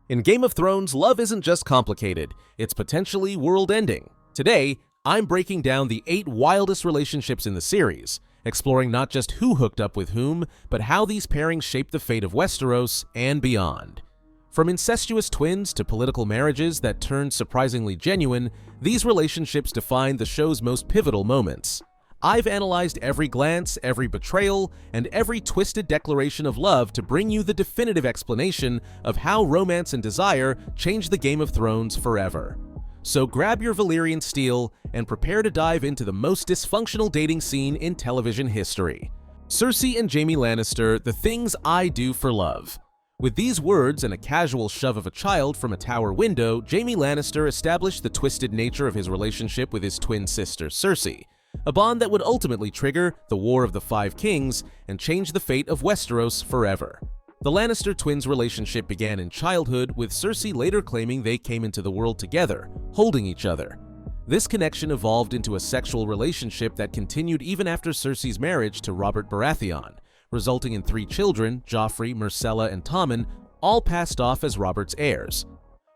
In Game of Thrones, love isn't just complicated, it's potentially world-ending. Today, I'm breaking down the 8 wildest relationships in the series, exploring not just who hooked up with whom, but how these pairings shape the fate of Westeros and beyond. From incestuous twins to political marriages that turned surprisingly genuine, these relationships define the show's most pivotal moments. I've analyzed every glance, every betrayal, and every twisted declaration of love to bring you the definitive explanation of how romance and desire changed the Game of Thrones forever. So grab your Valyrian steel and prepare to dive into the most dysfunctional dating scene in television history. Cersei and Jaime Lannister, the things I do for love. With these words and a casual shove of a child from a tower window, Jaime Lannister established the twisted nature of his relationship with his twin sister Cersei, a bond that would ultimately trigger the War of the Five Kings and change the fate of Westeros forever. The Lannister twins' relationship began in childhood, with Cersei later claiming they came into the world together, holding each other. This connection evolved into a sexual relationship that continued even after Cersei's marriage to Robert Baratheon, resulting in 3 children, Joffrey, Myrcella, and Tommen, all passed off as Robert's heirs.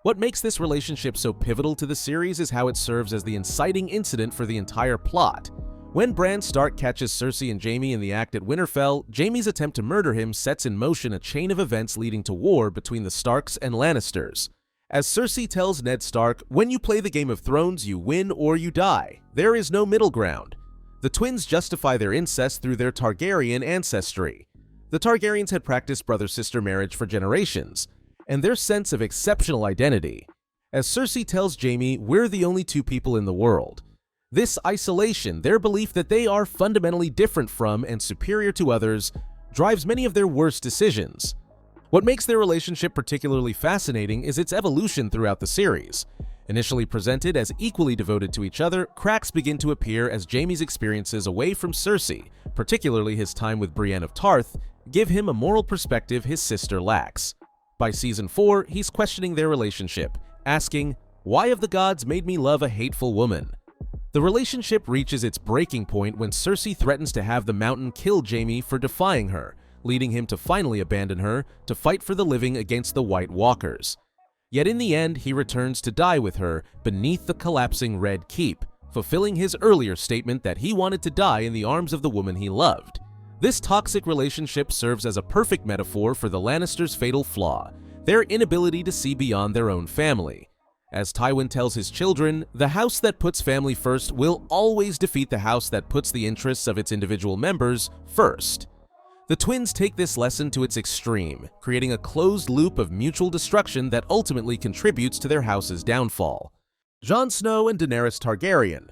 What makes this relationship so pivotal to the series is how it serves as the inciting incident for the entire plot. When Bran Stark catches Cersei and Jaime in the act at Winterfell, Jaime's attempt to murder him sets in motion a chain of events leading to war between the Starks and Lannisters. As Cersei tells Ned Stark, "When you play the Game of Thrones, you win or you die. There is no middle ground." The twins justify their incest through their Targaryen ancestry. The Targaryens had practiced brother-sister marriage for generations, and their sense of exceptional identity. As Cersei tells Jaime, "We're the only 2 people in the world." This isolation, their belief that they are fundamentally different from and superior to others, drives many of their worst decisions. What makes their relationship particularly fascinating is its evolution throughout the series. Initially presented as equally devoted to each other, cracks begin to appear as Jaime's experiences away from Cersei, particularly his time with Brienne of Tarth, give him a moral perspective his sister lacks. By season 4, he's questioning their relationship, asking, "Why have the gods made me love a hateful woman?" The relationship reaches its breaking point when Cersei threatens to have the Mountain kill Jaime for defying her, leading him to finally abandon her to fight for the living against the White Walkers. Yet in the end, he returns to die with her beneath the collapsing Red Keep, fulfilling his earlier statement that he wanted to die in the arms of the woman he loved. This toxic relationship serves as a perfect metaphor for the Lannisters' fatal flaw, their inability to see beyond their own family. As Tywin tells his children, "The house that puts family first will always defeat the house that puts the interests of its individual members first." The twins take this lesson to its extreme, creating a closed loop of mutual destruction that ultimately contributes to their house's downfall. Jon Snow and Daenerys Targaryen.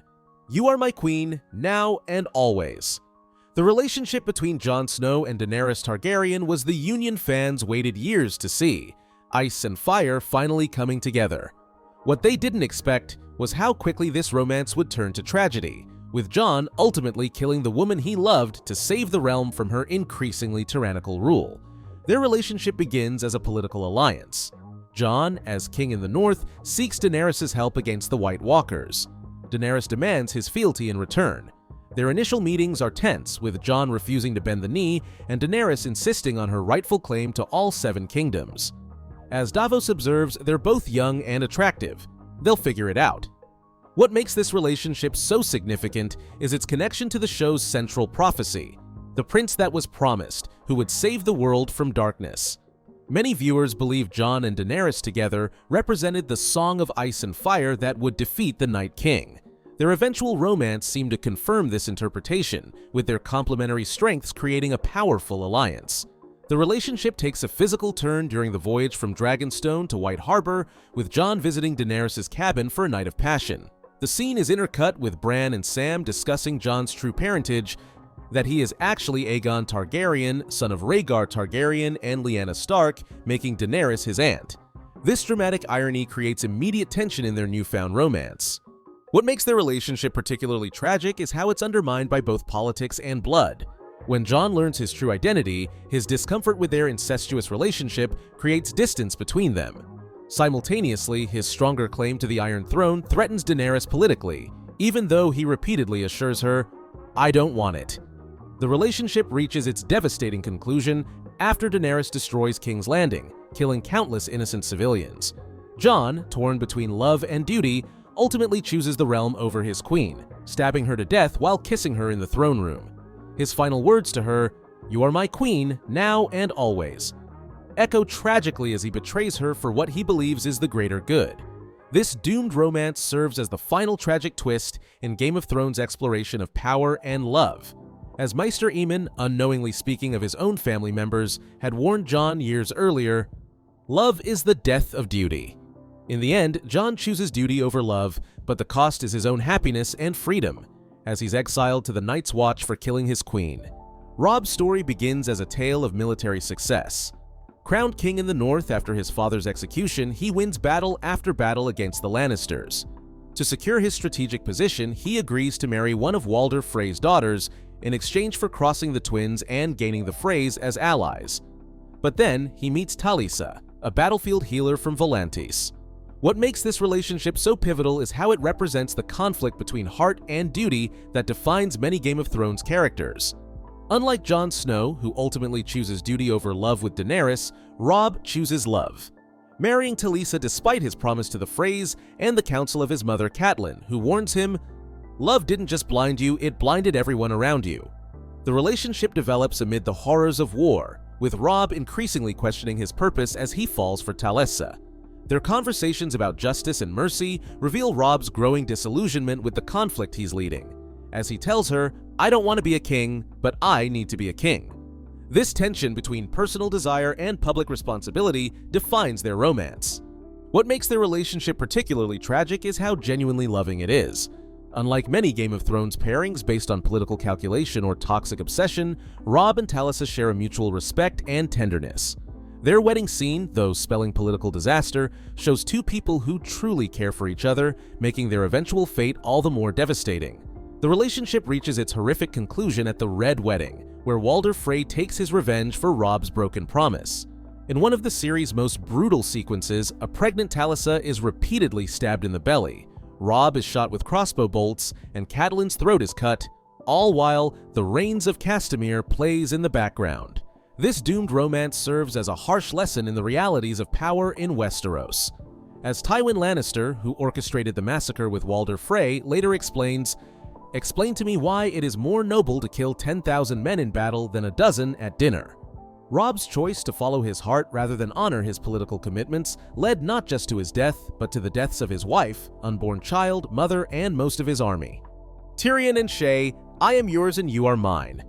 You are my queen, now and always. The relationship between Jon Snow and Daenerys Targaryen was the union fans waited years to see, ice and fire finally coming together. What they didn't expect was how quickly this romance would turn to tragedy, with Jon ultimately killing the woman he loved to save the realm from her increasingly tyrannical rule. Their relationship begins as a political alliance. Jon, as king in the north, seeks Daenerys' help against the White Walkers. Daenerys demands his fealty in return. Their initial meetings are tense, with Jon refusing to bend the knee and Daenerys insisting on her rightful claim to all 7 kingdoms. As Davos observes, they're both young and attractive. They'll figure it out. What makes this relationship so significant is its connection to the show's central prophecy, the prince that was promised, who would save the world from darkness. Many viewers believe Jon and Daenerys together represented the Song of Ice and Fire that would defeat the Night King. Their eventual romance seemed to confirm this interpretation, with their complementary strengths creating a powerful alliance. The relationship takes a physical turn during the voyage from Dragonstone to White Harbor, with Jon visiting Daenerys' cabin for a night of passion. The scene is intercut with Bran and Sam discussing Jon's true parentage, that he is actually Aegon Targaryen, son of Rhaegar Targaryen and Lyanna Stark, making Daenerys his aunt. This dramatic irony creates immediate tension in their newfound romance. What makes their relationship particularly tragic is how it's undermined by both politics and blood. When Jon learns his true identity, his discomfort with their incestuous relationship creates distance between them. Simultaneously, his stronger claim to the Iron Throne threatens Daenerys politically, even though he repeatedly assures her, "I don't want it." The relationship reaches its devastating conclusion after Daenerys destroys King's Landing, killing countless innocent civilians. Jon, torn between love and duty, ultimately chooses the realm over his queen, stabbing her to death while kissing her in the throne room. His final words to her, "You are my queen, now and always," echo tragically as he betrays her for what he believes is the greater good. This doomed romance serves as the final tragic twist in Game of Thrones' exploration of power and love, as Maester Aemon, unknowingly speaking of his own family members, had warned Jon years earlier, "Love is the death of duty." In the end, Jon chooses duty over love, but the cost is his own happiness and freedom, as he's exiled to the Night's Watch for killing his queen. Robb's story begins as a tale of military success. Crowned king in the north after his father's execution, he wins battle after battle against the Lannisters. To secure his strategic position, he agrees to marry one of Walder Frey's daughters in exchange for crossing the twins and gaining the Freys as allies. But then, he meets Talisa, a battlefield healer from Volantis. What makes this relationship so pivotal is how it represents the conflict between heart and duty that defines many Game of Thrones characters. Unlike Jon Snow, who ultimately chooses duty over love with Daenerys, Robb chooses love, marrying Talisa despite his promise to the Freys and the counsel of his mother Catelyn, who warns him, "Love didn't just blind you, it blinded everyone around you." The relationship develops amid the horrors of war, with Robb increasingly questioning his purpose as he falls for Talisa. Their conversations about justice and mercy reveal Robb's growing disillusionment with the conflict he's leading, as he tells her, "I don't want to be a king, but I need to be a king." This tension between personal desire and public responsibility defines their romance. What makes their relationship particularly tragic is how genuinely loving it is. Unlike many Game of Thrones pairings based on political calculation or toxic obsession, Robb and Talisa share a mutual respect and tenderness. Their wedding scene, though spelling political disaster, shows two people who truly care for each other, making their eventual fate all the more devastating. The relationship reaches its horrific conclusion at the Red Wedding, where Walder Frey takes his revenge for Robb's broken promise. In one of the series' most brutal sequences, a pregnant Talisa is repeatedly stabbed in the belly, Robb is shot with crossbow bolts, and Catelyn's throat is cut, all while The Reigns of Castamere plays in the background. This doomed romance serves as a harsh lesson in the realities of power in Westeros. As Tywin Lannister, who orchestrated the massacre with Walder Frey, later explains, "Explain to me why it is more noble to kill 10,000 men in battle than a dozen at dinner." Robb's choice to follow his heart rather than honor his political commitments led not just to his death, but to the deaths of his wife, unborn child, mother, and most of his army. Tyrion and Shae, I am yours and you are mine.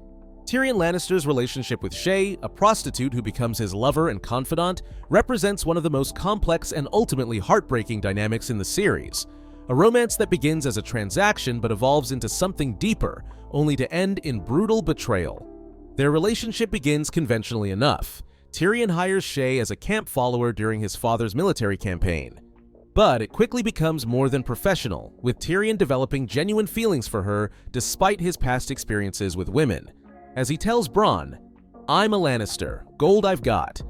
Tyrion Lannister's relationship with Shae, a prostitute who becomes his lover and confidant, represents one of the most complex and ultimately heartbreaking dynamics in the series. A romance that begins as a transaction but evolves into something deeper, only to end in brutal betrayal. Their relationship begins conventionally enough. Tyrion hires Shae as a camp follower during his father's military campaign. But it quickly becomes more than professional, with Tyrion developing genuine feelings for her despite his past experiences with women. As he tells Bronn, "I'm a Lannister, gold I've got."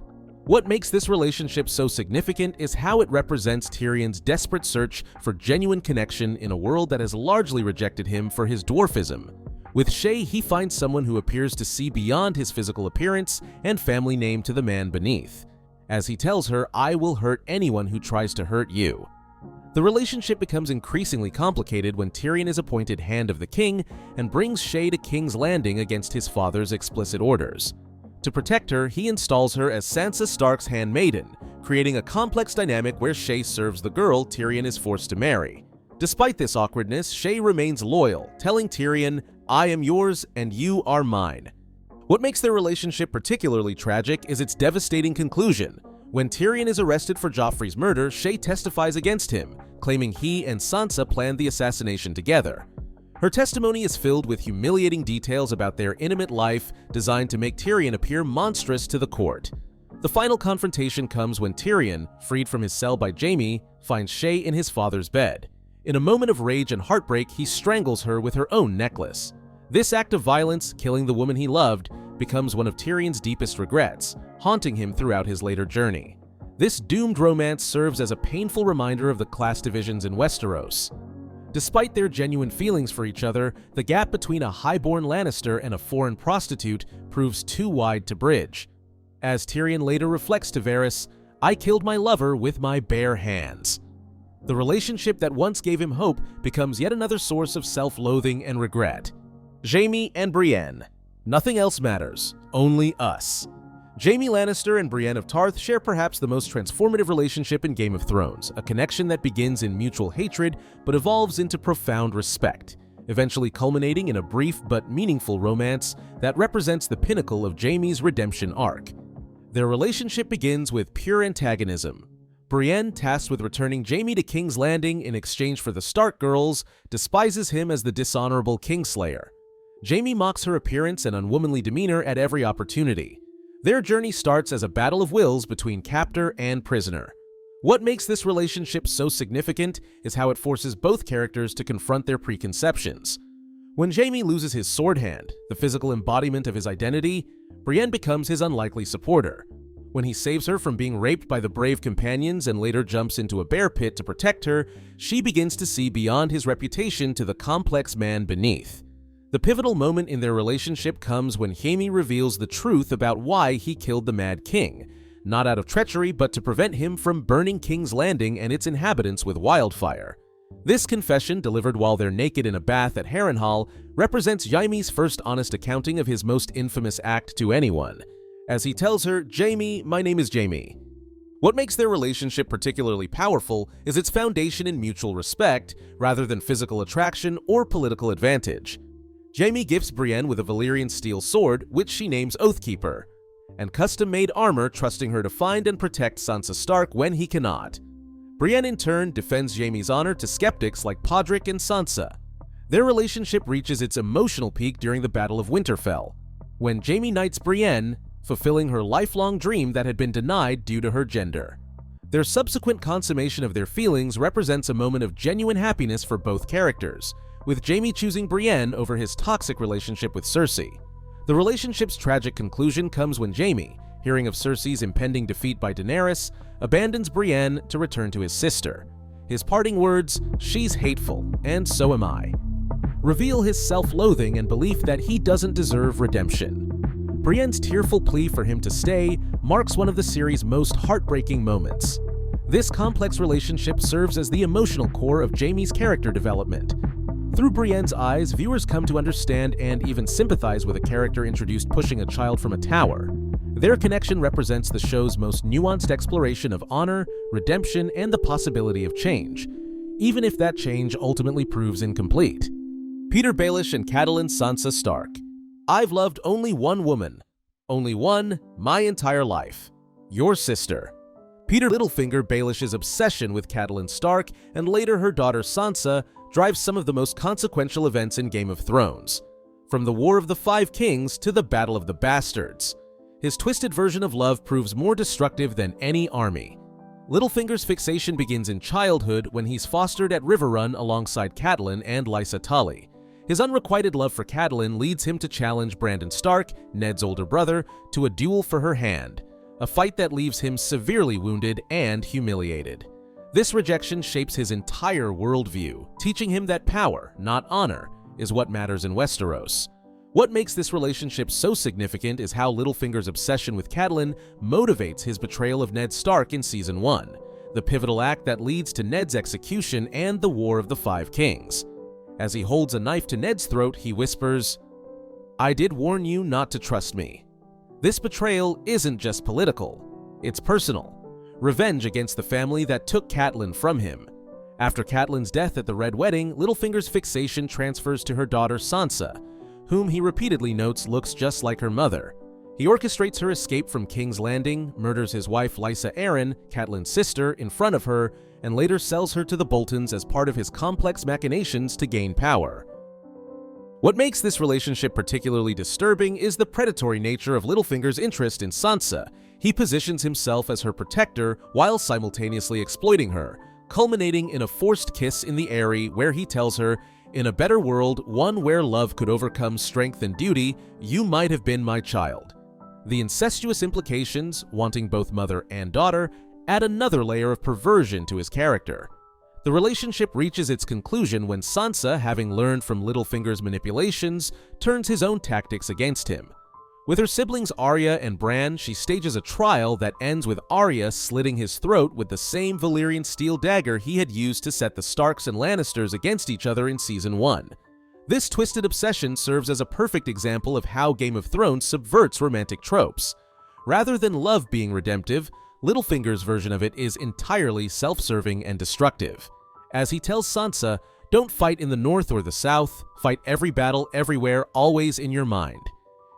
What makes this relationship so significant is how it represents Tyrion's desperate search for genuine connection in a world that has largely rejected him for his dwarfism. With Shae, he finds someone who appears to see beyond his physical appearance and family name to the man beneath. As he tells her, "I will hurt anyone who tries to hurt you." The relationship becomes increasingly complicated when Tyrion is appointed Hand of the King and brings Shae to King's Landing against his father's explicit orders. To protect her, he installs her as Sansa Stark's handmaiden, creating a complex dynamic where Shae serves the girl Tyrion is forced to marry. Despite this awkwardness, Shae remains loyal, telling Tyrion, "I am yours and you are mine." What makes their relationship particularly tragic is its devastating conclusion. When Tyrion is arrested for Joffrey's murder, Shae testifies against him, claiming he and Sansa planned the assassination together. Her testimony is filled with humiliating details about their intimate life, designed to make Tyrion appear monstrous to the court. The final confrontation comes when Tyrion, freed from his cell by Jaime, finds Shae in his father's bed. In a moment of rage and heartbreak, he strangles her with her own necklace. This act of violence, killing the woman he loved, becomes one of Tyrion's deepest regrets, haunting him throughout his later journey. This doomed romance serves as a painful reminder of the class divisions in Westeros. Despite their genuine feelings for each other, the gap between a highborn Lannister and a foreign prostitute proves too wide to bridge. As Tyrion later reflects to Varys, "I killed my lover with my bare hands." The relationship that once gave him hope becomes yet another source of self-loathing and regret. Jaime and Brienne. Nothing else matters, only us. Jaime Lannister and Brienne of Tarth share perhaps the most transformative relationship in Game of Thrones, a connection that begins in mutual hatred but evolves into profound respect, eventually culminating in a brief but meaningful romance that represents the pinnacle of Jaime's redemption arc. Their relationship begins with pure antagonism. Brienne, tasked with returning Jaime to King's Landing in exchange for the Stark girls, despises him as the dishonorable Kingslayer. Jaime mocks her appearance and unwomanly demeanor at every opportunity. Their journey starts as a battle of wills between captor and prisoner. What makes this relationship so significant is how it forces both characters to confront their preconceptions. When Jaime loses his sword hand, the physical embodiment of his identity, Brienne becomes his unlikely supporter. When he saves her from being raped by the brave companions and later jumps into a bear pit to protect her, she begins to see beyond his reputation to the complex man beneath. The pivotal moment in their relationship comes when Jaime reveals the truth about why he killed the Mad King, not out of treachery but to prevent him from burning King's Landing and its inhabitants with wildfire. This confession, delivered while they're naked in a bath at Harrenhal, represents Jaime's first honest accounting of his most infamous act to anyone. As he tells her, "Jaime, my name is Jaime." What makes their relationship particularly powerful is its foundation in mutual respect rather than physical attraction or political advantage. Jaime gifts Brienne with a Valyrian steel sword, which she names Oathkeeper, and custom-made armor, trusting her to find and protect Sansa Stark when he cannot. Brienne in turn defends Jaime's honor to skeptics like Podrick and Sansa. Their relationship reaches its emotional peak during the Battle of Winterfell, when Jaime knights Brienne, fulfilling her lifelong dream that had been denied due to her gender. Their subsequent consummation of their feelings represents a moment of genuine happiness for both characters, with Jaime choosing Brienne over his toxic relationship with Cersei. The relationship's tragic conclusion comes when Jaime, hearing of Cersei's impending defeat by Daenerys, abandons Brienne to return to his sister. His parting words, "She's hateful, and so am I," reveal his self-loathing and belief that he doesn't deserve redemption. Brienne's tearful plea for him to stay marks one of the series' most heartbreaking moments. This complex relationship serves as the emotional core of Jaime's character development. Through Brienne's eyes, viewers come to understand and even sympathize with a character introduced pushing a child from a tower. Their connection represents the show's most nuanced exploration of honor, redemption, and the possibility of change, even if that change ultimately proves incomplete. Petyr Baelish and Catelyn Sansa Stark. I've loved only one woman. Only one, my entire life. Your sister. Petyr Littlefinger Baelish's obsession with Catelyn Stark and later her daughter Sansa drives some of the most consequential events in Game of Thrones, from the War of the Five Kings to the Battle of the Bastards. His twisted version of love proves more destructive than any army. Littlefinger's fixation begins in childhood when he's fostered at Riverrun alongside Catelyn and Lysa Tully. His unrequited love for Catelyn leads him to challenge Brandon Stark, Ned's older brother, to a duel for her hand, a fight that leaves him severely wounded and humiliated. This rejection shapes his entire worldview, teaching him that power, not honor, is what matters in Westeros. What makes this relationship so significant is how Littlefinger's obsession with Catelyn motivates his betrayal of Ned Stark in Season 1, the pivotal act that leads to Ned's execution and the War of the Five Kings. As he holds a knife to Ned's throat, he whispers, "I did warn you not to trust me." This betrayal isn't just political, it's personal. Revenge against the family that took Catelyn from him. After Catelyn's death at the Red Wedding, Littlefinger's fixation transfers to her daughter Sansa, whom he repeatedly notes looks just like her mother. He orchestrates her escape from King's Landing, murders his wife Lysa Arryn, Catelyn's sister, in front of her, and later sells her to the Boltons as part of his complex machinations to gain power. What makes this relationship particularly disturbing is the predatory nature of Littlefinger's interest in Sansa. He positions himself as her protector while simultaneously exploiting her, culminating in a forced kiss in the Eyrie where he tells her, "In a better world, one where love could overcome strength and duty, you might have been my child." The incestuous implications, wanting both mother and daughter, add another layer of perversion to his character. The relationship reaches its conclusion when Sansa, having learned from Littlefinger's manipulations, turns his own tactics against him. With her siblings Arya and Bran, she stages a trial that ends with Arya slitting his throat with the same Valyrian steel dagger he had used to set the Starks and Lannisters against each other in Season 1. This twisted obsession serves as a perfect example of how Game of Thrones subverts romantic tropes. Rather than love being redemptive, Littlefinger's version of it is entirely self-serving and destructive. As he tells Sansa, "Don't fight in the north or the south, fight every battle everywhere, always in your mind."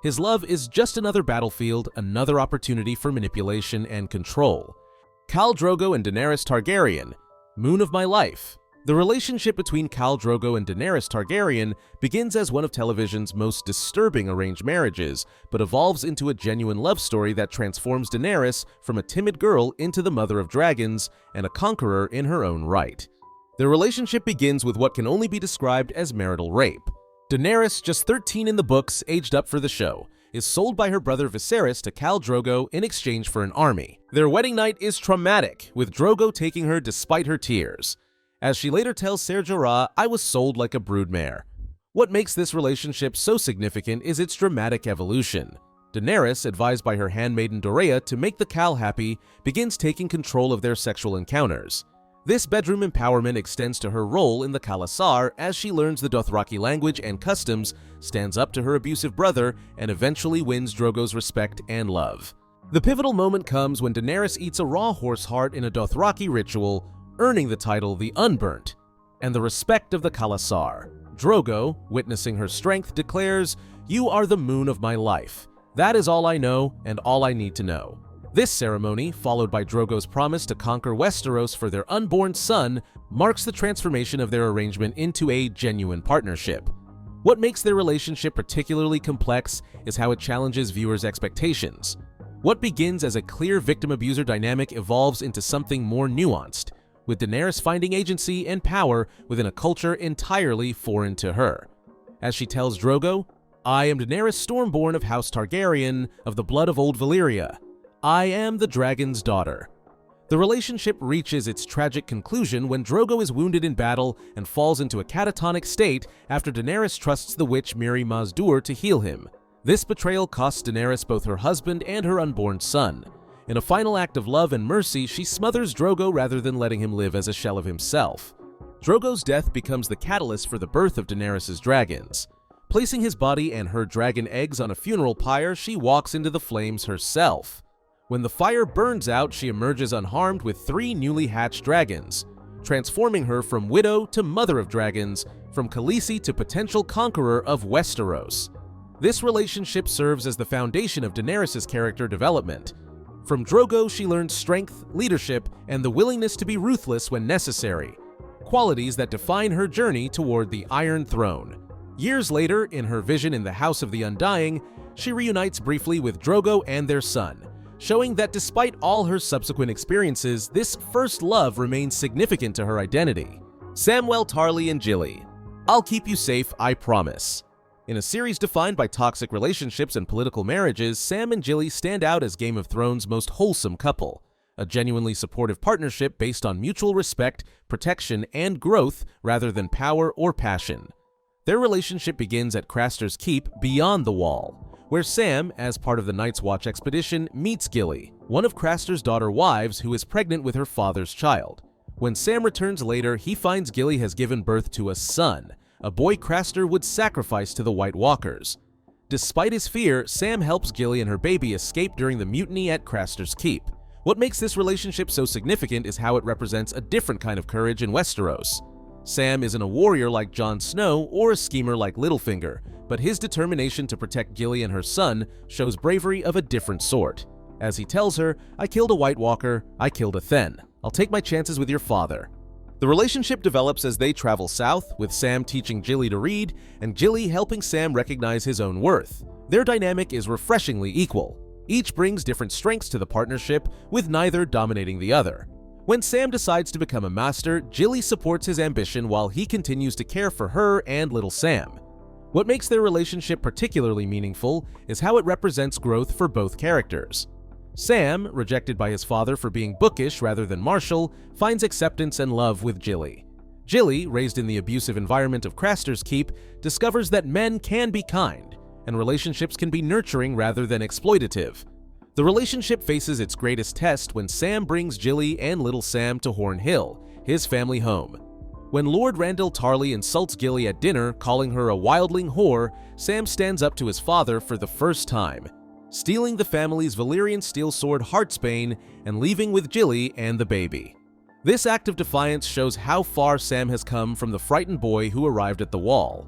His love is just another battlefield, another opportunity for manipulation and control. Khal Drogo and Daenerys Targaryen, Moon of My Life. The relationship between Khal Drogo and Daenerys Targaryen begins as one of television's most disturbing arranged marriages, but evolves into a genuine love story that transforms Daenerys from a timid girl into the mother of dragons and a conqueror in her own right. Their relationship begins with what can only be described as marital rape. Daenerys, just 13 in the books, aged up for the show, is sold by her brother Viserys to Khal Drogo in exchange for an army. Their wedding night is traumatic, with Drogo taking her despite her tears. As she later tells Ser Jorah, "I was sold like a broodmare." What makes this relationship so significant is its dramatic evolution. Daenerys, advised by her handmaiden Doreah to make the Khal happy, begins taking control of their sexual encounters. This bedroom empowerment extends to her role in the Khalasar as she learns the Dothraki language and customs, stands up to her abusive brother, and eventually wins Drogo's respect and love. The pivotal moment comes when Daenerys eats a raw horse heart in a Dothraki ritual, earning the title the Unburnt, and the respect of the Khalasar. Drogo, witnessing her strength, declares, "You are the moon of my life. That is all I know and all I need to know." This ceremony, followed by Drogo's promise to conquer Westeros for their unborn son, marks the transformation of their arrangement into a genuine partnership. What makes their relationship particularly complex is how it challenges viewers' expectations. What begins as a clear victim-abuser dynamic evolves into something more nuanced, with Daenerys finding agency and power within a culture entirely foreign to her. As she tells Drogo, "I am Daenerys Stormborn of House Targaryen, of the blood of old Valyria. I am the dragon's daughter." The relationship reaches its tragic conclusion when Drogo is wounded in battle and falls into a catatonic state after Daenerys trusts the witch Mirri Maz Duur to heal him. This betrayal costs Daenerys both her husband and her unborn son. In a final act of love and mercy, she smothers Drogo rather than letting him live as a shell of himself. Drogo's death becomes the catalyst for the birth of Daenerys' dragons. Placing his body and her dragon eggs on a funeral pyre, she walks into the flames herself. When the fire burns out, she emerges unharmed with 3 newly hatched dragons, transforming her from widow to mother of dragons, from Khaleesi to potential conqueror of Westeros. This relationship serves as the foundation of Daenerys' character development. From Drogo, she learns strength, leadership, and the willingness to be ruthless when necessary, qualities that define her journey toward the Iron Throne. Years later, in her vision in the House of the Undying, she reunites briefly with Drogo and their son, showing that despite all her subsequent experiences, this first love remains significant to her identity. Samwell, Tarly, and Gilly. I'll keep you safe, I promise. In a series defined by toxic relationships and political marriages, Sam and Gilly stand out as Game of Thrones' most wholesome couple, a genuinely supportive partnership based on mutual respect, protection, and growth rather than power or passion. Their relationship begins at Craster's Keep beyond the Wall, where Sam, as part of the Night's Watch expedition, meets Gilly, one of Craster's daughter wives who is pregnant with her father's child. When Sam returns later, he finds Gilly has given birth to a son, a boy Craster would sacrifice to the White Walkers. Despite his fear, Sam helps Gilly and her baby escape during the mutiny at Craster's Keep. What makes this relationship so significant is how it represents a different kind of courage in Westeros. Sam isn't a warrior like Jon Snow or a schemer like Littlefinger, but his determination to protect Gilly and her son shows bravery of a different sort. As he tells her, "I killed a White Walker, I killed a Thenn. I'll take my chances with your father." The relationship develops as they travel south, with Sam teaching Gilly to read, and Gilly helping Sam recognize his own worth. Their dynamic is refreshingly equal. Each brings different strengths to the partnership, with neither dominating the other. When Sam decides to become a master, Gilly supports his ambition while he continues to care for her and little Sam. What makes their relationship particularly meaningful is how it represents growth for both characters. Sam, rejected by his father for being bookish rather than martial, finds acceptance and love with Gilly. Gilly, raised in the abusive environment of Craster's Keep, discovers that men can be kind, and relationships can be nurturing rather than exploitative. The relationship faces its greatest test when Sam brings Gilly and little Sam to Horn Hill, his family home. When Lord Randall Tarly insults Gilly at dinner, calling her a wildling whore, Sam stands up to his father for the first time, stealing the family's Valyrian steel sword Heartsbane and leaving with Gilly and the baby. This act of defiance shows how far Sam has come from the frightened boy who arrived at the Wall.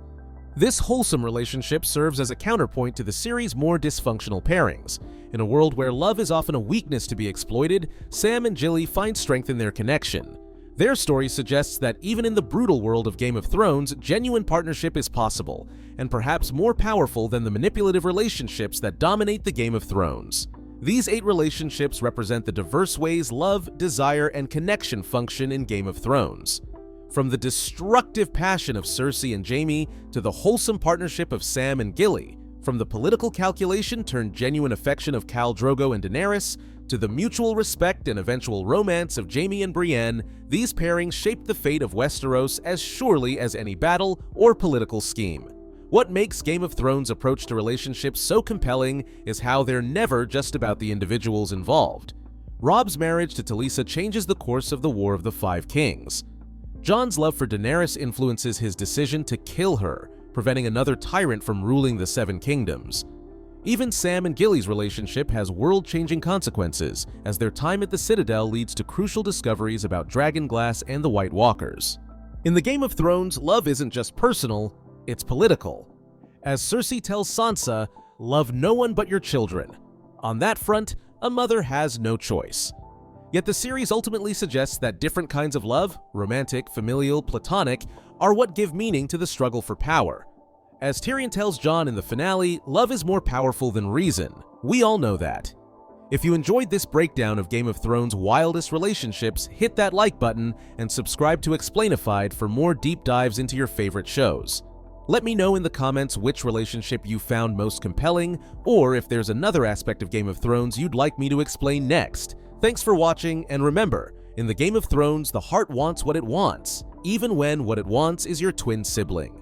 This wholesome relationship serves as a counterpoint to the series' more dysfunctional pairings. In a world where love is often a weakness to be exploited, Sam and Gilly find strength in their connection. Their story suggests that even in the brutal world of Game of Thrones, genuine partnership is possible, and perhaps more powerful than the manipulative relationships that dominate the Game of Thrones. These 8 relationships represent the diverse ways love, desire, and connection function in Game of Thrones. From the destructive passion of Cersei and Jaime to the wholesome partnership of Sam and Gilly, from the political calculation turned genuine affection of Khal Drogo and Daenerys, to the mutual respect and eventual romance of Jaime and Brienne, these pairings shaped the fate of Westeros as surely as any battle or political scheme. What makes Game of Thrones' approach to relationships so compelling is how they're never just about the individuals involved. Robb's marriage to Talisa changes the course of the War of the Five Kings. Jon's love for Daenerys influences his decision to kill her, preventing another tyrant from ruling the Seven Kingdoms. Even Sam and Gilly's relationship has world-changing consequences, as their time at the Citadel leads to crucial discoveries about Dragonglass and the White Walkers. In the Game of Thrones, love isn't just personal, it's political. As Cersei tells Sansa, "Love no one but your children." On that front, a mother has no choice. Yet the series ultimately suggests that different kinds of love, romantic, familial, platonic, are what give meaning to the struggle for power. As Tyrion tells Jon in the finale, love is more powerful than reason. We all know that. If you enjoyed this breakdown of Game of Thrones' wildest relationships, hit that like button and subscribe to Explainified for more deep dives into your favorite shows. Let me know in the comments which relationship you found most compelling, or if there's another aspect of Game of Thrones you'd like me to explain next. Thanks for watching, and remember, in the Game of Thrones, the heart wants what it wants, even when what it wants is your twin sibling.